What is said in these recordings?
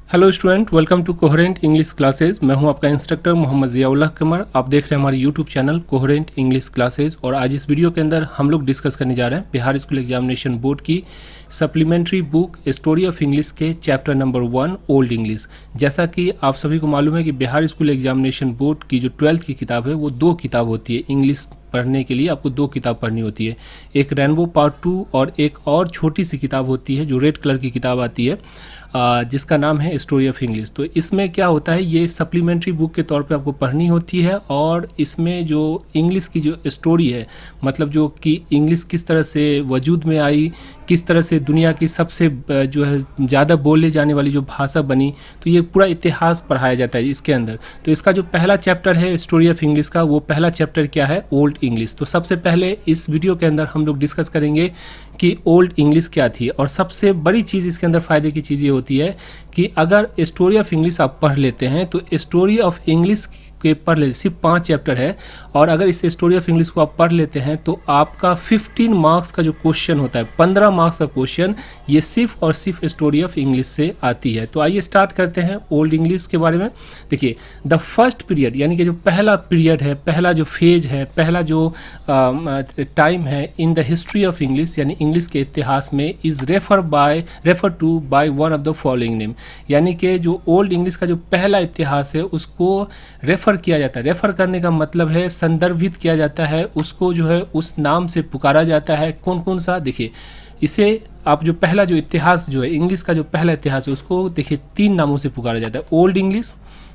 Hello student, welcome to coherent English classes. मैं हूं आपका इंस्ट्रक्टर मोहम्मद ज़ियाउल्लाह कमर। आप देख रहे हैं हमारे YouTube channel coherent English classes. और आज इस वीडियो के अंदर हम लोग डिस्कस करने जा रहे हैं बिहार स्कूल एग्जामिनेशन बोर्ड की supplementary book story of English के चैप्टर नंबर 1 ओल्ड इंग्लिश। जैसा कि आप सभी को मालूम है कि बिहार स्कूल एग्जामिनेशन बोर्ड की जो 12th की किताब है वो 2 किताब होती है। इंग्लिश पढ़ने के लिए आपको 2 किताब पढ़नी होती है, एक रेनबो पार्ट 2 और एक और छोटी सी किताब होती है जो रेड कलर की किताब आती है जिसका नाम है स्टोरी ऑफ इंग्लिश। तो इसमें क्या होता है, ये सप्लीमेंट्री बुक के तौर पे आपको पढ़नी होती है और इसमें जो इंग्लिश की जो स्टोरी है, मतलब जो कि इंग्लिश किस तरह से वजूद में आई, किस तरह से दुनिया की सबसे जो है ज़्यादा बोले जाने वाली जो भाषा बनी, तो ये पूरा इतिहास पढ़ाया जाता है इसके अंदर। तो इसका जो पहला चैप्टर है स्टोरी ऑफ इंग्लिश का, वो पहला चैप्टर क्या है, ओल्ड इंग्लिश। तो सबसे पहले इस वीडियो के अंदर हम लोग डिस्कस करेंगे कि ओल्ड इंग्लिश क्या थी। और सबसे बड़ी चीज़ इसके अंदर फ़ायदे की चीज़ ये होती है कि अगर स्टोरी ऑफ इंग्लिश आप पढ़ लेते हैं तो स्टोरी ऑफ इंग्लिश के पढ़ ले, सिर्फ 5 चैप्टर है, और अगर इस स्टोरी ऑफ इंग्लिश को आप पढ़ लेते हैं तो आपका 15 मार्क्स का जो क्वेश्चन होता है, 15 मार्क्स का क्वेश्चन, ये सिर्फ और सिर्फ स्टोरी ऑफ इंग्लिश से आती है। तो आइए स्टार्ट करते हैं ओल्ड इंग्लिश के बारे में। देखिए, द फर्स्ट पीरियड यानी कि जो पहला पीरियड है, पहला जो फेज है, पहला जो टाइम है in the history of English यानी इंग्लिश के इतिहास में, is refer to by one of the following name. यानी कि जो ओल्ड इंग्लिश का जो पहला इतिहास है उसको रेफर किया जाता है। रेफर करने का मतलब है संदर्भित किया जाता है, उसको जो है उस नाम से पुकारा जाता है। कौन कौन सा, देखिए इसे आप जो पहला जो इतिहास जो है इंग्लिश का जो पहला इतिहास है उसको देखिए 3 नामों से पुकारा जाता है। ओल्ड इंग्लिश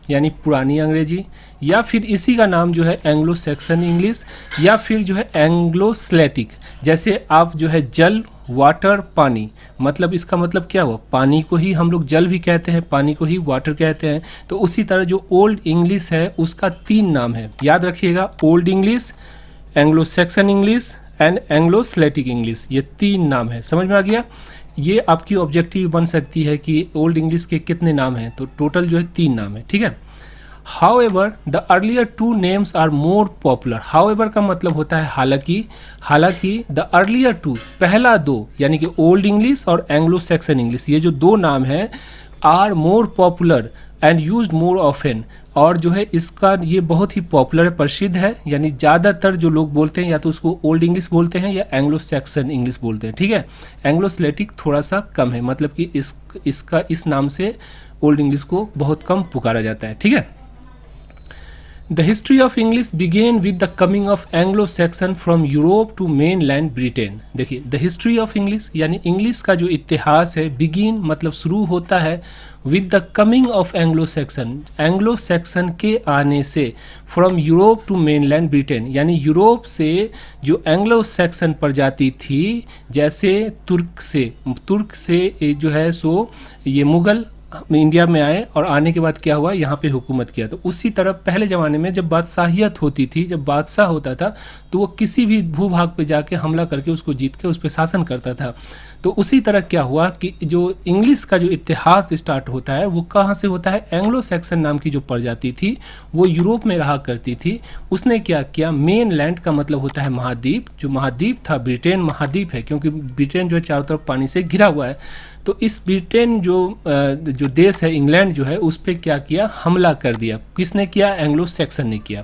यानी पुरानी अंग्रेजी, या फिर इसी का नाम जो है एंग्लो सैक्सन इंग्लिश, या फिर जो है एंग्लो स्लेटिक। जैसे आप जो है जल, वाटर, पानी, मतलब इसका मतलब क्या हुआ, पानी को ही हम लोग जल भी कहते हैं, पानी को ही वाटर कहते हैं। तो उसी तरह जो ओल्ड इंग्लिश है उसका 3 नाम है, याद रखिएगा, old English, Anglo Saxon English and Anglo Celtic English. ये 3 नाम है, समझ में आ गया। ये आपकी ऑब्जेक्टिव बन सकती है कि ओल्ड इंग्लिश के कितने नाम हैं, तो टोटल जो है 3 नाम है, ठीक है। However, the earlier 2 names are more popular. However का मतलब होता है हालांकि the earlier 2 पहला 2 यानी कि ओल्ड इंग्लिश और एंग्लो सैक्सन इंग्लिश, ये जो 2 नाम हैं are more popular and used more often, और जो है इसका ये बहुत ही पॉपुलर प्रसिद्ध है, यानी ज़्यादातर जो लोग बोलते हैं या तो उसको ओल्ड इंग्लिश बोलते हैं या एंग्लो सैक्सन इंग्लिश बोलते हैं, ठीक है। एंग्लो स्लेटिक थोड़ा सा कम है, मतलब कि इसका इस नाम से ओल्ड इंग्लिश को बहुत कम पुकारा जाता है, ठीक है। The history of English began with the coming of Anglo-Saxon from Europe to mainland Britain. देखिए, the history of English यानी इंग्लिश का जो इतिहास है, begin मतलब शुरू होता है with the coming of Anglo-Saxon, Anglo-Saxon के आने से, from Europe to mainland Britain यानी यूरोप से जो एंग्लो-सैक्सन प्रजाति थी, जैसे तुर्क से जो है सो ये मुगल इंडिया में आए और आने के बाद क्या हुआ, यहाँ पे हुकूमत किया। तो उसी तरह पहले ज़माने में जब बादशाहियत होती थी, जब बादशाह होता था तो वो किसी भी भूभाग पे जाके हमला करके उसको जीत के उस पर शासन करता था। तो उसी तरह क्या हुआ कि जो इंग्लिश का जो इतिहास स्टार्ट होता है वो कहाँ से होता है, एंग्लो सैक्सन नाम की जो प्रजाति थी वो यूरोप में रहा करती थी। उसने क्या किया, मेन लैंड का मतलब होता है महाद्वीप, जो महाद्वीप था ब्रिटेन महाद्वीप है, क्योंकि ब्रिटेन जो है चारों तरफ पानी से घिरा हुआ है। तो इस ब्रिटेन जो देश है इंग्लैंड जो है उस पर क्या किया, हमला कर दिया। किसने किया, एंग्लो सैक्सन ने किया।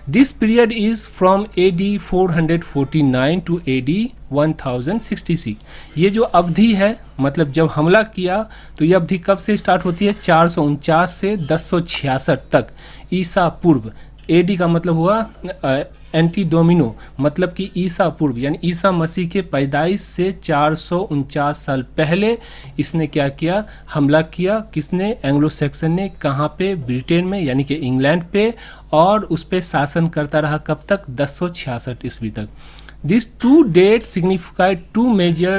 This period is from AD 449 to AD 1066। ये जो अवधि है, मतलब जब हमला किया तो ये अवधि कब से स्टार्ट होती है, 449 से 1066 तक ईसा पूर्व। AD का मतलब हुआ एंटी डोमिनो, मतलब कि ईसा पूर्व यानी ईसा मसीह के पैदाइश से 449 साल पहले इसने क्या किया, हमला किया। किसने, एंग्लो सैक्सन ने। कहाँ पे, ब्रिटेन में यानी कि इंग्लैंड पे, और उस पर शासन करता रहा कब तक, 1066 ईस्वी तक। These 2 dates signify 2 major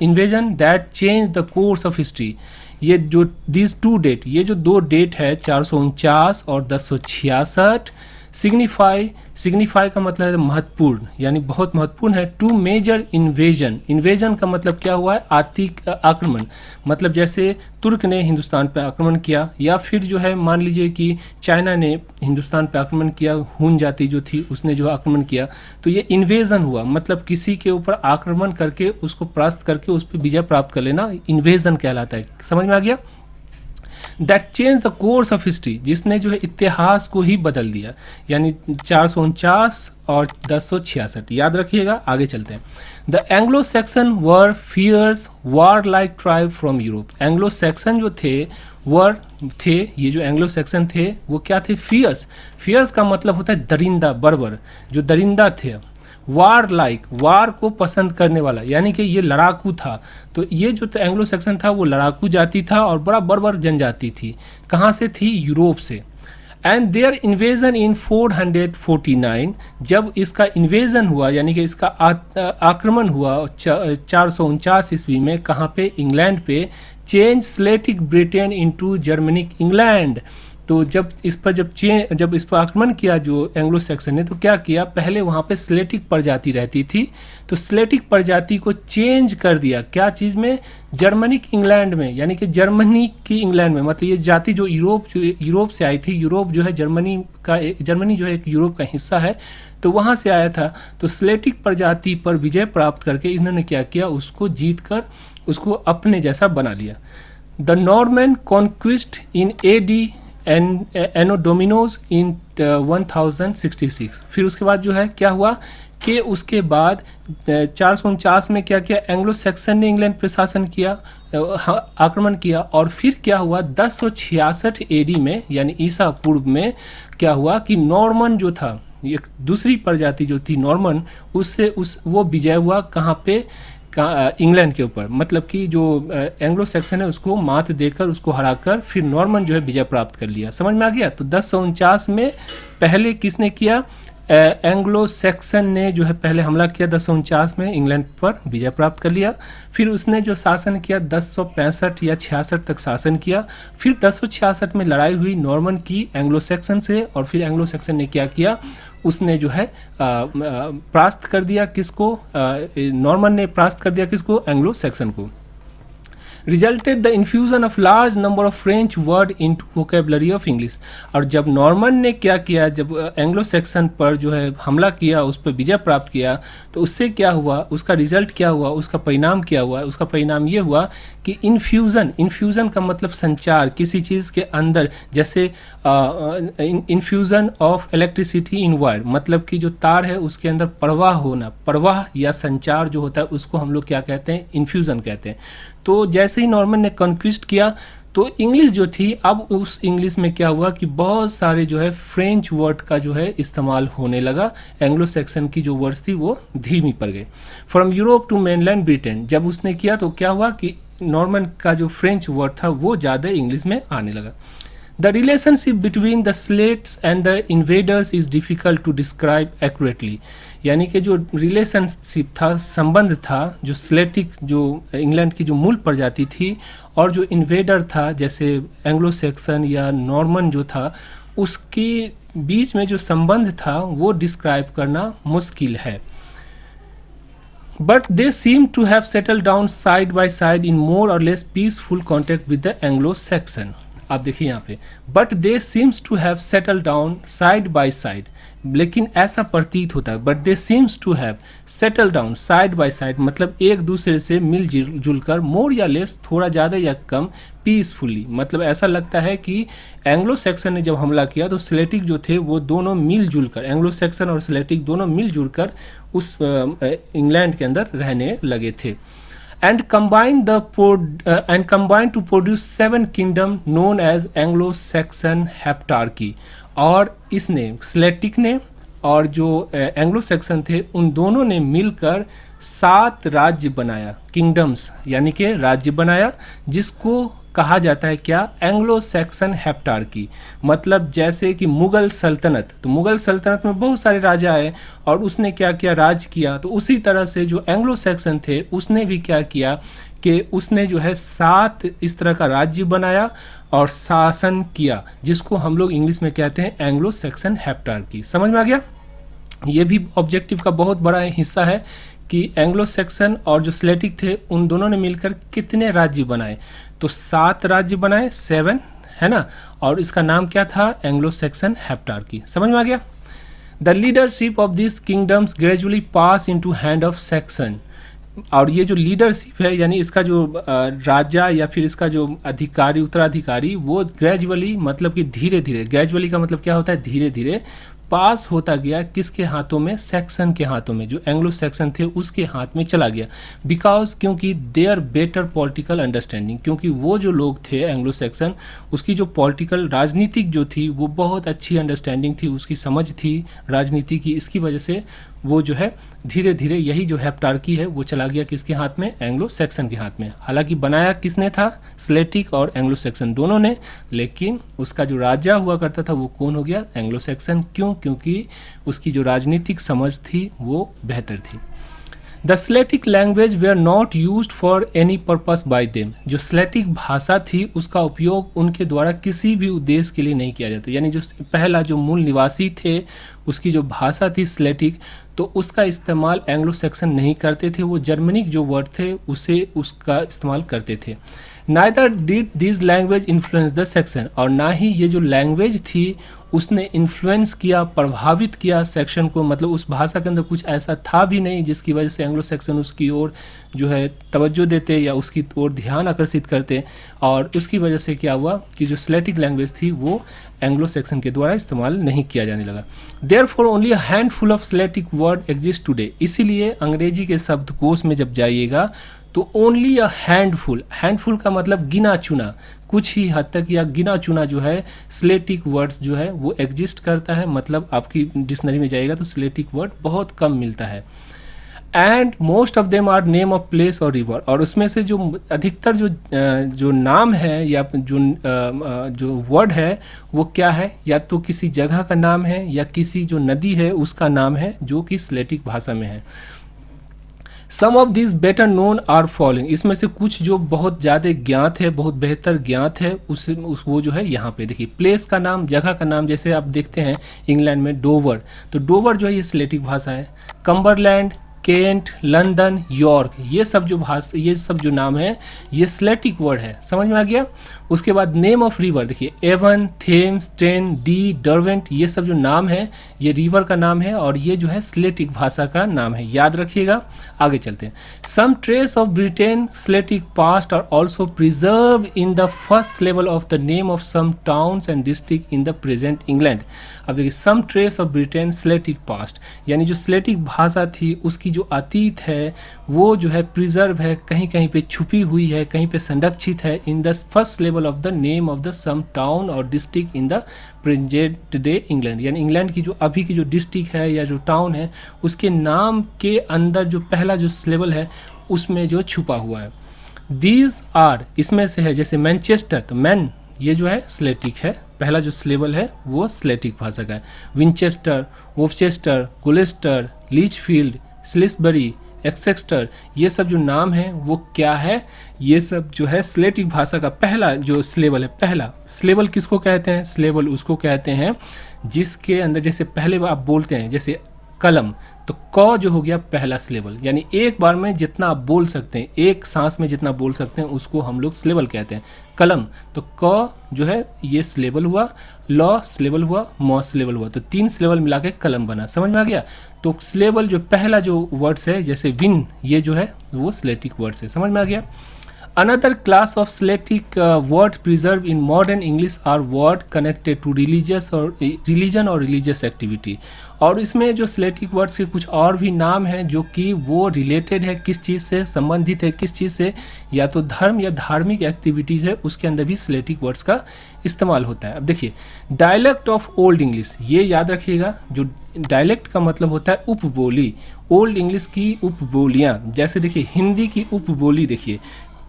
invasion that changed the course of history. ये जो these 2 date, ये जो 2 डेट है 449 और 1066, सिग्निफाई का मतलब है महत्वपूर्ण, यानी बहुत महत्वपूर्ण है। 2 मेजर इन्वेजन का मतलब क्या हुआ है, आक्रमण, मतलब जैसे तुर्क ने हिंदुस्तान पर आक्रमण किया, या फिर जो है मान लीजिए कि चाइना ने हिंदुस्तान पर आक्रमण किया, हुन जाति जो थी उसने जो आक्रमण किया, तो ये इन्वेजन हुआ, मतलब किसी के ऊपर आक्रमण करके उसको परास्त करके उस पर विजय प्राप्त कर लेना, इन्वेजन कहलाता है। समझ में आ गया। That change the course of history, जिसने जो है इतिहास को ही बदल दिया, यानी 449 और 1066, याद रखिएगा। आगे चलते हैं। The Anglo Saxon were fierce war like tribe from Europe. Anglo Saxon जो थे ये जो एंग्लो सैक्सन थे वो क्या थे? फियर्स। फियर्स का मतलब होता है दरिंदा, बर्बर, जो दरिंदा थे। वार लाइक, वार को पसंद करने वाला, यानी कि ये लड़ाकू था। तो ये जो एंग्लो सैक्सन था वो लड़ाकू जाति था और बड़ा बर्बर जनजाति थी। कहाँ से थी? यूरोप से। एंड देयर इन्वेजन इन 449, जब इसका इन्वेजन हुआ यानी कि इसका आक्रमण हुआ 449 ईस्वी में, कहाँ पे? इंग्लैंड पे। Change Celtic Britain into Germanic England. तो जब इस पर आक्रमण किया जो एंग्लो सैक्सन ने, तो क्या किया? पहले वहाँ पे स्लेटिक प्रजाति रहती थी, तो स्लेटिक प्रजाति को चेंज कर दिया क्या चीज़ में? जर्मनिक इंग्लैंड में, यानी कि जर्मनी की इंग्लैंड में। मतलब ये जाति जो यूरोप से आई थी, यूरोप जो है जर्मनी जो है एक यूरोप का हिस्सा है, तो वहाँ से आया था। तो स्लेटिक प्रजाति पर विजय प्राप्त करके इन्होंने क्या किया? उसको जीत कर उसको अपने जैसा बना लिया। The Norman conquest in AD anno domini in 1066। फिर उसके बाद जो है क्या हुआ कि उसके बाद 449 में क्या किया? एंग्लो सैक्सन ने इंग्लैंड पर शासन किया, आक्रमण किया। और फिर क्या हुआ? 1066 AD में, यानी ईसा पूर्व में क्या हुआ कि नॉर्मन जो था, एक दूसरी प्रजाति जो थी नॉर्मन, वो विजय हुआ। कहाँ पे? इंग्लैंड के ऊपर। मतलब कि जो एंग्लो सैक्सन है उसको मात देकर, उसको हराकर फिर नॉर्मन जो है विजय प्राप्त कर लिया। समझ में आ गया? तो 1049 में पहले किसने किया? एंग्लो सैक्सन ने जो है पहले हमला किया 1049 में, इंग्लैंड पर विजय प्राप्त कर लिया। फिर उसने जो शासन किया 1065 या 66 तक शासन किया। फिर 1066 में लड़ाई हुई नॉर्मन की एंग्लो सैक्सन से, और फिर एंग्लो सैक्सन ने क्या किया? उसने जो है परास्त कर दिया किसको? नॉर्मन ने परास्त कर दिया किसको? एंग्लो सैक्सन को। Resulted the infusion of large number of French word into vocabulary of English. और जब नॉर्मन ने क्या किया? जब एंग्लो सैक्सन पर जो है हमला किया, उस पर विजय प्राप्त किया, तो उससे क्या हुआ? उसका रिजल्ट क्या हुआ? उसका परिणाम क्या हुआ? उसका परिणाम ये हुआ कि इन्फ्यूज़न का मतलब संचार किसी चीज़ के अंदर, जैसे infusion of electricity in wire, मतलब कि जो तार है उसके अंदर प्रवाह होना, प्रवाह या संचार जो होता है उसको हम लोग क्या कहते हैं? इन्फ्यूज़न कहते हैं। तो जैसे ही नॉर्मन ने कॉन्क्विस्ट किया तो इंग्लिश जो थी, अब उस इंग्लिश में क्या हुआ कि बहुत सारे जो है फ्रेंच वर्ड का जो है इस्तेमाल होने लगा। एंग्लो सैक्सन की जो वर्ड्स थी वो धीमी पड़ गए। From Europe to mainland Britain जब उसने किया तो क्या हुआ कि नॉर्मन का जो फ्रेंच वर्ड था वो ज़्यादा इंग्लिश में आने लगा। The relationship between the Celts and the invaders is difficult to describe accurately. यानी कि जो रिलेशनशिप था, संबंध था, जो स्लेटिक जो इंग्लैंड की जो मूल प्रजाति थी और जो इन्वेडर था जैसे एंग्लो सैक्सन या नॉर्मन जो था, उसके बीच में जो संबंध था वो डिस्क्राइब करना मुश्किल है। But they seem to have settle down side by side in more or less peaceful contact with the Anglo Saxon. आप देखिए यहाँ पे, but they seems to have settle down side by side, लेकिन ऐसा प्रतीत होता है। But they seems to have settle down side by side मतलब एक दूसरे से मिलजुल कर, मोर या लेस थोड़ा ज़्यादा या कम, पीसफुली मतलब ऐसा लगता है कि एंग्लो सैक्सन ने जब हमला किया तो स्लेटिक जो थे वो दोनों मिलजुल कर, एंग्लो सैक्सन और स्लेटिक दोनों मिलजुल कर उस इंग्लैंड के अंदर रहने लगे थे। and combined to produce 7 kingdom known as Anglo-Saxon heptarchy। और इसने स्लेटिक ने और जो एंग्लो सैक्सन थे उन दोनों ने मिलकर 7 राज्य बनाया, किंगडम्स यानी कि राज्य बनाया, जिसको कहा जाता है क्या? Anglo Saxon heptarchy. मतलब जैसे कि मुगल सल्तनत, तो मुगल सल्तनत में बहुत सारे राजा आए और उसने क्या किया? राज किया। तो उसी तरह से जो एंग्लो सैक्सन थे उसने भी क्या किया कि उसने जो है 7 इस तरह का राज्य बनाया और शासन किया, जिसको हम लोग इंग्लिश में कहते हैं एंग्लो सैक्सन हेप्टार्की। समझ में आ गया? ये भी ऑब्जेक्टिव का बहुत बड़ा हिस्सा है कि एंग्लो सैक्सन और जो स्लेटिक थे उन दोनों ने मिलकर कितने राज्य बनाए? तो 7 राज्य बनाए, 7 है ना, और इसका नाम क्या था? Anglo Saxon heptarchy. समझ में आ गया? The leadership of this kingdoms gradually pass into hand of Saxon. और ये जो लीडरशिप है यानी इसका जो राजा या फिर इसका जो अधिकारी उत्तराधिकारी वो ग्रेजुअली मतलब कि धीरे धीरे, ग्रेजुअली का मतलब क्या होता है धीरे धीरे, पास होता गया किसके हाथों में, सैक्सन के हाथों में, जो एंग्लो सैक्सन थे उसके हाथ में चला गया। बिकॉज क्योंकि देयर बेटर पॉलिटिकल अंडरस्टैंडिंग, क्योंकि वो जो लोग थे एंग्लो सैक्सन उसकी जो पॉलिटिकल राजनीतिक जो थी वो बहुत अच्छी अंडरस्टैंडिंग थी, उसकी समझ थी राजनीति की, इसकी वजह से वो जो है धीरे धीरे यही जो हेप्टार्की है वो चला गया किसके हाथ में, एंग्लो सैक्सन के हाथ में। हालांकि बनाया किसने था, स्लेटिक और एंग्लो सैक्सन दोनों ने, लेकिन उसका जो राजा हुआ करता था वो कौन हो गया, एंग्लो सैक्सन। क्यों, क्योंकि उसकी जो राजनीतिक समझ थी वो बेहतर थी। The Celtic language were not use for any purpose by them, जो स्लेटिक भाषा थी उसका उपयोग उनके द्वारा किसी भी उद्देश्य के लिए नहीं किया जाता। यानी जो पहला जो मूल निवासी थे उसकी जो भाषा थी स्लेटिक, तो उसका इस्तेमाल एंग्लो सैक्सन नहीं करते थे, वो जर्मनिक जो वर्ड थे उसे उसका इस्तेमाल करते थे। Neither did this language influence the section, और ना ही ये जो लैंग्वेज थी उसने इन्फ्लुएंस किया, प्रभावित किया सेक्शन को, मतलब उस भाषा के अंदर कुछ ऐसा था भी नहीं जिसकी वजह से एंग्लो सैक्सन उसकी ओर जो है तवज्जो देते या उसकी ओर ध्यान आकर्षित करते, और उसकी वजह से क्या हुआ कि जो स्लेटिक लैंग्वेज थी वो एंग्लो सैक्सन के द्वारा इस्तेमाल नहीं किया जाने लगा। Therefore only a handful of Celtic word exist today, इसीलिए अंग्रेजी के शब्दकोश में जब जाइएगा तो ओनली अ हैंडफुल, हैंडफुल का मतलब गिना चुना, कुछ ही हद तक या गिना चुना जो है स्लेटिक वर्ड्स जो है वो एग्जिस्ट करता है। मतलब आपकी डिक्शनरी में जाएगा तो स्लेटिक वर्ड बहुत कम मिलता है। And most of them are name of place और रिवर, और उसमें से जो अधिकतर जो नाम है या जो वर्ड है वो क्या है, या तो किसी जगह का नाम है या किसी जो नदी है उसका नाम है जो कि स्लेटिक भाषा में है। Some of this better known are following, इसमें से कुछ जो बहुत ज़्यादा ज्ञात है, बहुत बेहतर ज्ञात है वो जो है यहाँ पे देखिए, प्लेस का नाम, जगह का नाम, जैसे आप देखते हैं इंग्लैंड में डोवर, तो डोवर जो है ये स्लेटिक भाषा है। कम्बरलैंड, केंट, लंदन, यॉर्क, ये सब जो नाम है ये स्लेटिक वर्ड है, समझ में आ गया। उसके बाद नेम ऑफ रिवर देखिए, एवन, थेम्स, टेन, डी, डरवेंट, ये सब जो नाम है ये रिवर का नाम है और ये जो है स्लेटिक भाषा का नाम है, याद रखिएगा। आगे चलते हैं। Some trace of Britain Celtic past are also preserve in the first level of the name of some towns and district in the present England. अब देखिए, some trace of Britain Celtic past, यानी जो Celtic भाषा थी उसकी जो अतीत है वो जो है प्रिजर्व है, कहीं कहीं पे छुपी हुई है, कहीं पे संरक्षित है in the first level of the name of the some town और district in the present day England. यानी इंग्लैंड की जो अभी की जो डिस्ट्रिक्ट है या जो टाउन है उसके नाम के अंदर जो पहला जो लेवल है उसमें जो छुपा हुआ है। दीज आर, इसमें से है जैसे मैनचेस्टर, तो मैन ये जो है स्लेटिक है, पहला जो स्लेबल है वो स्लेटिक भाषा का है। विंचेस्टर, वोपचेस्टर, गुलेस्टर, लीचफील्ड, स्लिसबरी, एक्सेस्टर, ये सब जो नाम है वो क्या है, ये सब जो है स्लेटिक भाषा का पहला जो स्लेबल है। पहला स्लेबल किसको कहते हैं, स्लेबल उसको कहते हैं जिसके अंदर जैसे पहले आप बोलते हैं जैसे कलम, तो क जो हो गया पहला स्लेबल, यानी एक बार में जितना आप बोल सकते हैं, एक सांस में जितना बोल सकते हैं उसको हम लोग स्लेबल कहते हैं। कलम, तो क जो है ये स्लेबल हुआ, लॉ स्लेबल हुआ, मॉ स्लेबल हुआ, तो 3 स्लेबल मिला के कलम बना, समझ में आ गया। तो स्लेबल जो पहला जो वर्ड्स है जैसे विन, ये जो है वो स्लेटिक वर्ड्स है, समझ में आ गया। Another class of Slatic words preserved in modern English are words connected to religion or religious activity। और इसमें जो स्लेटिक वर्ड्स के कुछ और भी नाम हैं जो कि वो रिलेटेड है, किस चीज़ से संबंधित है, किस चीज़ से, या तो धर्म या धार्मिक एक्टिविटीज़ है, उसके अंदर भी स्लेटिक वर्ड्स का इस्तेमाल होता है। अब देखिए, डायलेक्ट ऑफ ओल्ड इंग्लिश, ये याद रखिएगा, जो डायलेक्ट का मतलब होता है उपबोली, ओल्ड इंग्लिश की उपबोलियाँ। जैसे देखिए हिंदी की उपबोली, देखिए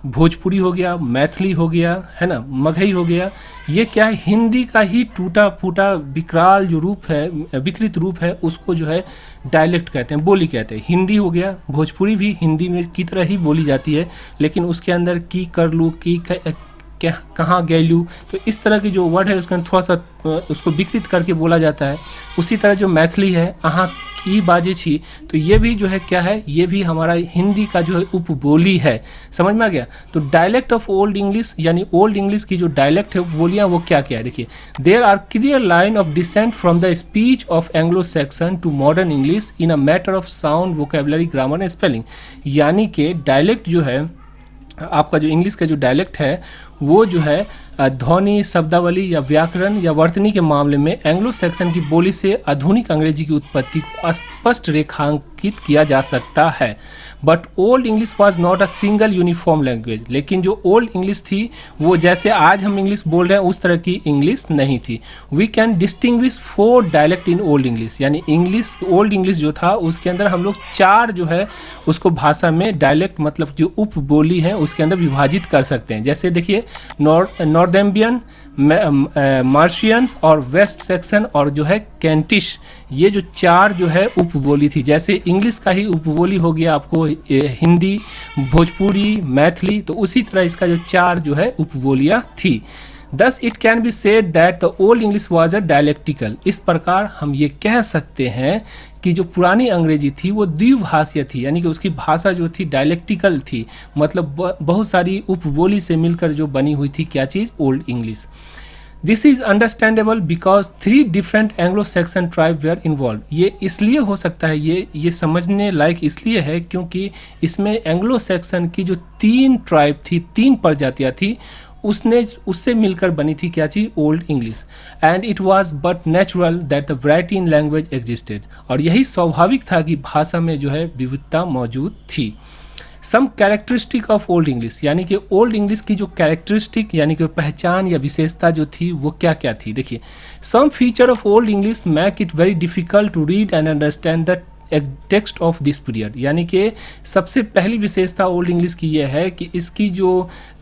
भोजपुरी हो गया, मैथिली हो गया, है ना, मगही हो गया, ये क्या है, हिंदी का ही टूटा फूटा विकराल जो रूप है, विकृत रूप है, उसको जो है डायलेक्ट कहते हैं, बोली कहते हैं। हिंदी हो गया, भोजपुरी भी हिंदी में की तरह ही बोली जाती है, लेकिन उसके अंदर की कर लूँ, की कहाँ गैलू, तो इस तरह की जो वर्ड है उसके अंदर थोड़ा सा उसको विकृत करके बोला जाता है। उसी तरह जो मैथिली है, अहाँ की बाजे छी, तो ये भी जो है क्या है, ये भी हमारा हिंदी का जो है उपबोली है। समझ में आ गया। तो डायलेक्ट ऑफ ओल्ड इंग्लिश यानी ओल्ड इंग्लिश की जो डायलेक्ट है बोलियाँ वो क्या क्या है, देखिए there are clear line of descent from the speech of Anglo Saxon to modern English in a matter of sound vocabulary grammar and spelling. यानी कि डायलेक्ट जो है आपका, जो इंग्लिश का जो डायलेक्ट है वो जो है ध्वनि, शब्दावली या व्याकरण या वर्तनी के मामले में एंग्लो सैक्सन की बोली से आधुनिक अंग्रेजी की उत्पत्ति को स्पष्ट रेखांकित किया जा सकता है। But old English was not a single uniform language. लेकिन जो ओल्ड इंग्लिश थी वो जैसे आज हम इंग्लिश बोल रहे हैं उस तरह की इंग्लिश नहीं थी। We can distinguish 4 dialect in old English, यानी इंग्लिश ओल्ड इंग्लिश जो था उसके अंदर हम लोग 4 जो है उसको भाषा में डायलेक्ट मतलब जो उपबोली है उसके अंदर विभाजित कर सकते हैं। जैसे देखिए नॉर्थम्बियन, मार्शियंस और वेस्ट सेक्शन और जो है कैंटिश, ये जो 4 जो है उपबोली थी। जैसे इंग्लिश का ही उपबोली हो गया आपको हिंदी, भोजपुरी, मैथिली, तो उसी तरह इसका जो 4 जो है उपबोलियाँ थी। Thus it can be said that the old English was a dialectical। इस प्रकार हम ये कह सकते हैं कि जो पुरानी अंग्रेजी थी वो द्विभाषीय थी, यानी कि उसकी भाषा जो थी डायलेक्टिकल थी, मतलब बहुत सारी उपबोली से मिलकर जो बनी हुई थी क्या चीज़, old English. This is understandable because 3 different Anglo Saxon tribe were involve. ये इसलिए हो सकता है, ये समझने लायक इसलिए है क्योंकि इसमें एंग्लो सैक्सन की जो 3 ट्राइब थी, 3 प्रजातियाँ थी, उससे मिलकर बनी थी क्या चीज़, old English. And it was but natural that the variety in language existed. और यही स्वाभाविक था कि भाषा में जो है विविधता मौजूद थी। सम कैरेक्टरिस्टिक ऑफ ओल्ड इंग्लिश, यानी कि ओल्ड इंग्लिश की जो कैरेक्टरिस्टिक यानी कि पहचान या विशेषता जो थी वो क्या क्या थी, देखिए some feature of old English make it very difficult to read and understand the text of this period. यानी कि सबसे पहली विशेषता ओल्ड इंग्लिश की यह है कि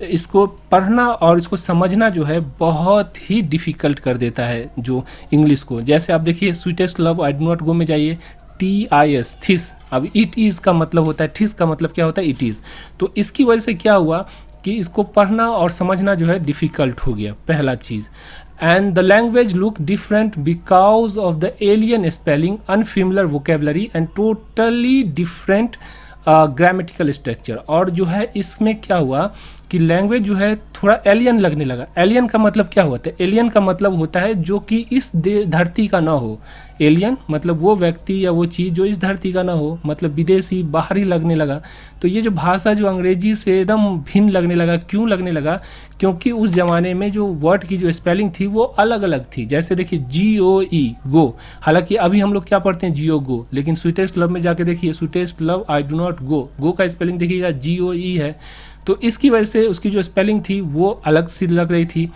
इसको पढ़ना और इसको समझना जो है बहुत ही डिफ़िकल्ट कर देता है जो इंग्लिश को। जैसे आप देखिए sweetest love I do not गो में जाइए, TIS थिस, अब इट इज़ का मतलब होता है, थिस का मतलब क्या होता है, इट इज़। तो इसकी वजह से क्या हुआ कि इसको पढ़ना और समझना जो है डिफ़िकल्ट हो गया, पहला चीज़। And the language look different because of the alien spelling, unfamiliar vocabulary and totally different grammatical structure। और जो है इसमें क्या हुआ कि लैंग्वेज जो है थोड़ा एलियन लगने लगा। एलियन का मतलब क्या होता है, एलियन का मतलब होता है जो कि इस धरती का ना हो। एलियन मतलब वो व्यक्ति या वो चीज़ जो इस धरती का ना हो, मतलब विदेशी, बाहरी लगने लगा। तो ये जो भाषा जो अंग्रेजी से एकदम भिन्न लगने लगा, क्यों लगने लगा, क्योंकि उस ज़माने में जो वर्ड की जो स्पेलिंग थी वो अलग अलग थी। जैसे देखिए GOE गो, हालांकि अभी हम लोग क्या पढ़ते हैं जियो गो, लेकिन स्वीटेस्ट लव में जाके देखिए sweetest love I do not go, go का स्पेलिंग देखिएगा GOE है। तो इसकी वजह से उसकी जो स्पेलिंग थी वो अलग सी लग रही थी।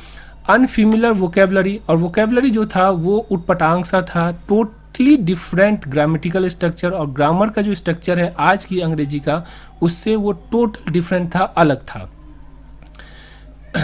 अनफेमिलियर वोकेबलरी, और वोकेबलरी जो था वो उटपटांग सा था। टोटली डिफरेंट ग्रामेटिकल स्ट्रक्चर, और ग्रामर का जो स्ट्रक्चर है आज की अंग्रेजी का उससे वो टोटल डिफरेंट था, अलग था।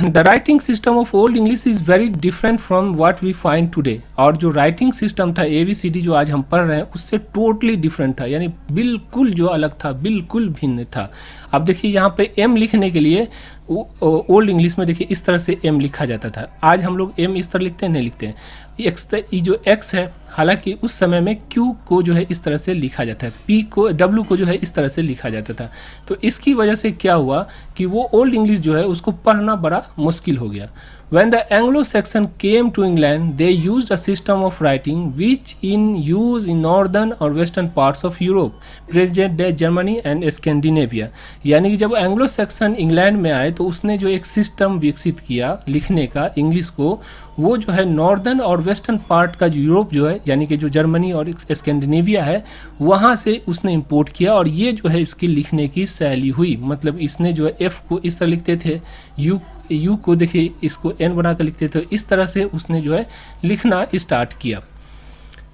The writing system of old English is very different from what we find today. और जो राइटिंग सिस्टम था ABCD जो आज हम पढ़ रहे हैं उससे टोटली डिफरेंट था, यानी बिल्कुल जो अलग था, बिल्कुल भिन्न था। अब देखिए यहाँ पे M लिखने के लिए ओल्ड इंग्लिश में देखिए इस तरह से M लिखा जाता था। आज हम लोग M इस तरह लिखते हैं, नहीं लिखते हैं। ये जो X है, हालांकि उस समय में Q को जो है इस तरह से लिखा जाता है, P को, W को जो है इस तरह से लिखा जाता था। तो इसकी वजह से क्या हुआ कि वो ओल्ड इंग्लिश जो है उसको पढ़ना बड़ा मुश्किल हो गया। When the Anglo-Saxon came to England, they used a system of writing which in use in northern or western parts of Europe, present day Germany and Scandinavia। यानी कि जब एंग्लो सैक्सन इंग्लैंड में आए तो उसने जो एक सिस्टम विकसित किया लिखने का इंग्लिश को, वो जो है नॉर्दर्न और वेस्टर्न पार्ट का जो यूरोप जो है, यानी कि जो जर्मनी और स्कैंडिनेविया है, वहाँ से उसने इंपोर्ट किया। और ये जो है इसकी लिखने की शैली हुई, मतलब इसने जो है F को इस तरह लिखते थे, यू को देखिए इसको N बना कर लिखते थे, इस तरह से उसने जो है लिखना स्टार्ट किया।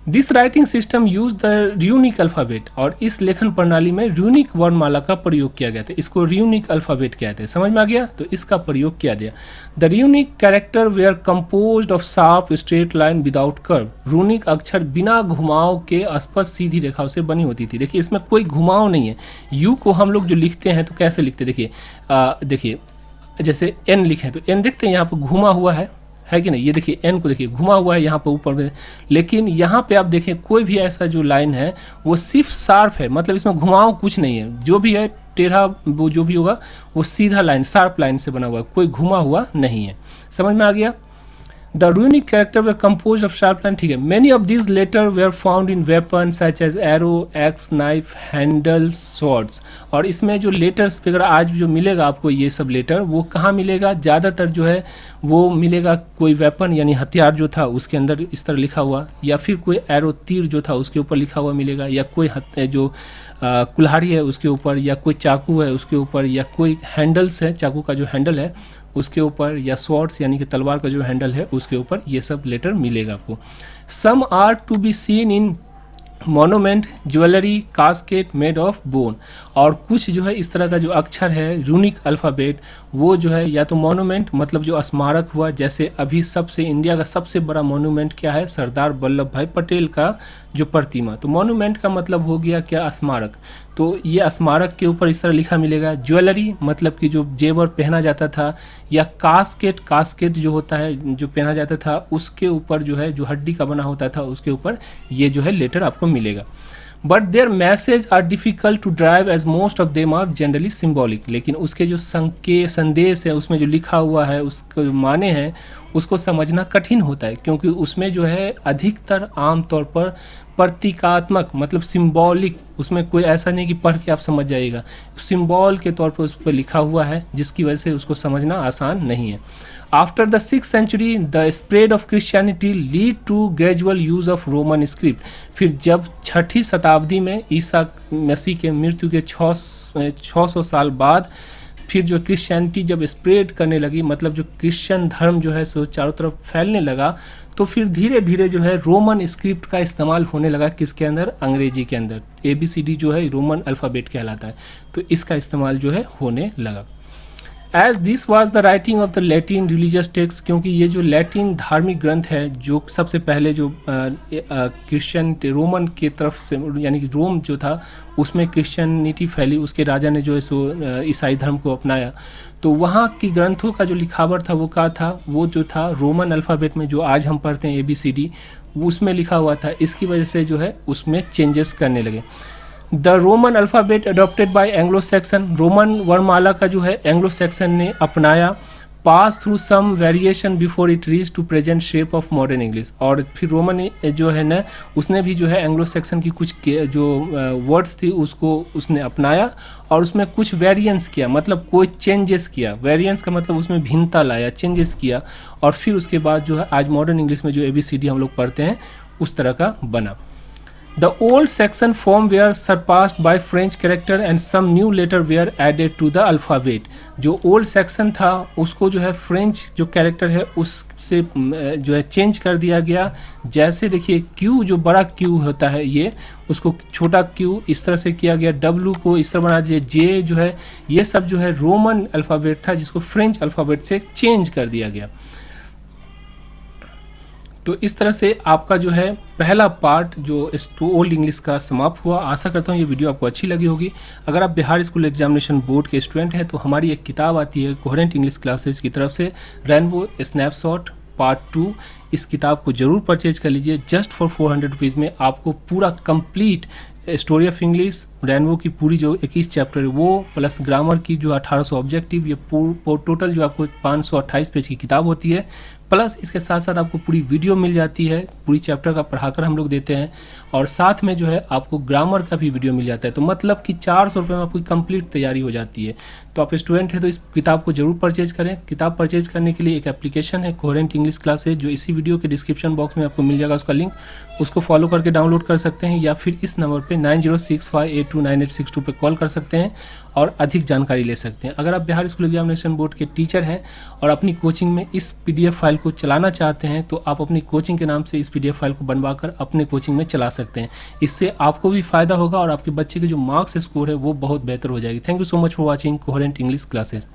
This writing system use the runic alphabet, और इस लेखन प्रणाली में र्यूनिक वर्णमाला का प्रयोग किया गया था। इसको र्यूनिक अल्फ़ाबेट कहते हैं, समझ में आ गया। तो इसका प्रयोग किया गया। The runic character were composed of sharp straight line without curve. Runic अक्षर बिना घुमाव के स्पष्ट सीधी रेखाओं से बनी होती थी। देखिए इसमें कोई घुमाव नहीं है। यू को हम लोग जो लिखते हैं तो कैसे लिखते हैं, देखिए जैसे N लिखें तो N देखते हैं यहाँ पर घुमा हुआ है, है कि नहीं। ये देखिए एन को देखिए घुमा हुआ है यहाँ पर ऊपर में, लेकिन यहाँ पे आप देखें कोई भी ऐसा जो लाइन है वो सिर्फ शार्प है, मतलब इसमें घुमाव कुछ नहीं है, जो भी है टेढ़ा वो जो भी होगा वो सीधा लाइन शार्प लाइन से बना हुआ है, कोई घुमा हुआ नहीं है। समझ में आ गया। The runic character were composed of sharp line, ठीक है। Many of these later were found in weapons such as arrow, axe, knife, handles, swords। और इसमें जो लेटर्स वगैरह आज जो मिलेगा आपको ये सब लेटर वो कहाँ मिलेगा, ज़्यादातर जो है वो मिलेगा कोई वेपन यानी हथियार जो था उसके अंदर इस तरह लिखा हुआ, या फिर कोई एरो तीर जो था उसके ऊपर लिखा हुआ मिलेगा, या कोई जो कुल्हाड़ी है उसके ऊपर, या कोई चाकू है उसके ऊपर, या कोई हैंडल्स है, चाकू का जो हैंडल है उसके ऊपर, या स्वॉर्ड्स यानी कि तलवार का जो हैंडल है उसके ऊपर ये सब लेटर मिलेगा आपको। Some are to be seen in monument, jewellery, casket made of bone. और कुछ जो है इस तरह का जो अक्षर है रूनिक अल्फ़ाबेट वो जो है या तो मोनूमेंट मतलब जो स्मारक हुआ, जैसे अभी सबसे इंडिया का सबसे बड़ा मोनूमेंट क्या है, सरदार वल्लभ भाई पटेल का जो प्रतिमा, तो मोनूमेंट का मतलब हो गया क्या, स्मारक। तो ये स्मारक के ऊपर इस तरह लिखा मिलेगा। ज्वेलरी मतलब कि जो जेवर पहना जाता था, या कास्केट, कास्केट जो होता है जो पहना जाता था उसके ऊपर जो है जो हड्डी का बना होता था उसके ऊपर ये जो है लेटर आपको मिलेगा। But their message are difficult to derive as most of them are generally symbolic. लेकिन उसके जो संदेश है उसमें जो लिखा हुआ है उसके जो माने हैं उसको समझना कठिन होता है, क्योंकि उसमें जो है अधिकतर आमतौर पर प्रतीकात्मक मतलब सिंबॉलिक, उसमें कोई ऐसा नहीं कि पढ़ के आप समझ जाइएगा, सिंबल के तौर पर उस पर लिखा हुआ है जिसकी वजह से उसको समझना आसान नहीं है। After the 6th century the spread of Christianity lead to gradual use of Roman script. फिर जब 6ठी शताब्दी में ईसा मसीह के मृत्यु के 600 साल बाद फिर जो क्रिश्चियनिटी जब स्प्रेड करने लगी, मतलब जो क्रिश्चियन धर्म जो है सो चारों तरफ फैलने लगा, तो फिर धीरे धीरे जो है रोमन स्क्रिप्ट का इस्तेमाल होने लगा। किसके अंदर, अंग्रेजी के अंदर। ABCD जो है रोमन अल्फ़ाबेट कहलाता है, तो इसका इस्तेमाल जो है होने लगा। As this was the writing of the Latin religious text, क्योंकि ये जो लैटिन धार्मिक ग्रंथ है जो सबसे पहले जो क्रिश्चियन रोमन के तरफ से यानी कि रोम जो था उसमें क्रिश्चियनिटी फैली, उसके राजा ने जो है सो ईसाई धर्म को अपनाया, तो वहाँ की ग्रंथों का जो लिखावट था वो क्या था, वो जो था रोमन अल्फ़ाबेट में जो आज हम पढ़ते हैं ABCD उसमें लिखा हुआ था। इसकी वजह से जो है उसमें चेंजेस करने लगे। The Roman alphabet adopted by Anglo Saxon, Roman वर्णमाला का जो है एंग्लो-सैक्सन ने अपनाया। Pass through some variation before it reach to present shape of modern English. और फिर रोमन जो है ना उसने भी जो है एंग्लो-सैक्सन की कुछ जो वर्ड्स थी उसको उसने अपनाया और उसमें कुछ वेरिएंस किया, मतलब कोई चेंजेस किया। वेरिएंस का मतलब उसमें भिन्नता लाया, चेंजेस किया, और फिर उसके बाद जो है आज मॉडर्न इंग्लिश में जो ABCD हम लोग पढ़ते हैं उस तरह का बना। The old Saxon form were surpassed by French character and some new letter were added to the alphabet। जो ओल्ड सेक्शन था उसको जो है फ्रेंच जो कैरेक्टर है उससे जो है चेंज कर दिया गया। जैसे देखिए Q जो बड़ा Q होता है ये उसको छोटा Q इस तरह से किया गया, W को इस तरह बना दिया, J जो है ये सब जो है रोमन अल्फ़ाबेट था जिसको फ्रेंच अल्फ़ाबेट से चेंज कर दिया गया। तो इस तरह से आपका जो है पहला पार्ट जो ओल्ड इंग्लिश का समाप्त हुआ। आशा करता हूँ ये वीडियो आपको अच्छी लगी होगी। अगर आप बिहार स्कूल एग्जामिनेशन बोर्ड के स्टूडेंट हैं तो हमारी एक किताब आती है कोहेरेंट इंग्लिश क्लासेज की तरफ से, रेनबो स्नैपशॉट पार्ट 2। इस किताब को ज़रूर परचेज कर लीजिए। जस्ट फॉर 400 रुपीज़ में आपको पूरा complete story of English, rainbow की पूरी जो 21 चैप्टर है वो, प्लस ग्रामर की जो 1800 ऑब्जेक्टिव, ये टोटल जो आपको 528 पेज की किताब होती है। प्लस इसके साथ साथ आपको पूरी वीडियो मिल जाती है, पूरी चैप्टर का पढ़ाकर हम लोग देते हैं, और साथ में जो है आपको ग्रामर का भी वीडियो मिल जाता है। तो मतलब कि 400 रुपये में आपकी कंप्लीट तैयारी हो जाती है। तो आप स्टूडेंट हैं तो इस किताब को जरूर परचेज करें। किताब परचेज करने के लिए एक एप्लीकेशन है कोहेरेंट इंग्लिश क्लासेज, जो इसी वीडियो के डिस्क्रिप्शन बॉक्स में आपको मिल जाएगा उसका लिंक, उसको फॉलो करके डाउनलोड कर सकते हैं, या फिर इस नंबर पे 9065829862 पे कॉल कर सकते हैं और अधिक जानकारी ले सकते हैं। अगर आप बिहार स्कूल एग्जामिनेशन बोर्ड के टीचर हैं और अपनी कोचिंग में इस PDF फाइल को चलाना चाहते हैं तो आप अपनी कोचिंग के नाम से इस PDF फाइल को बनवाकर अपने कोचिंग में चला सकते हैं। इससे आपको भी फायदा होगा और आपके बच्चे के जो मार्क्स स्कोर है वो बहुत बेहतर हो जाएगी। Thank you so much for watching coherent English classes.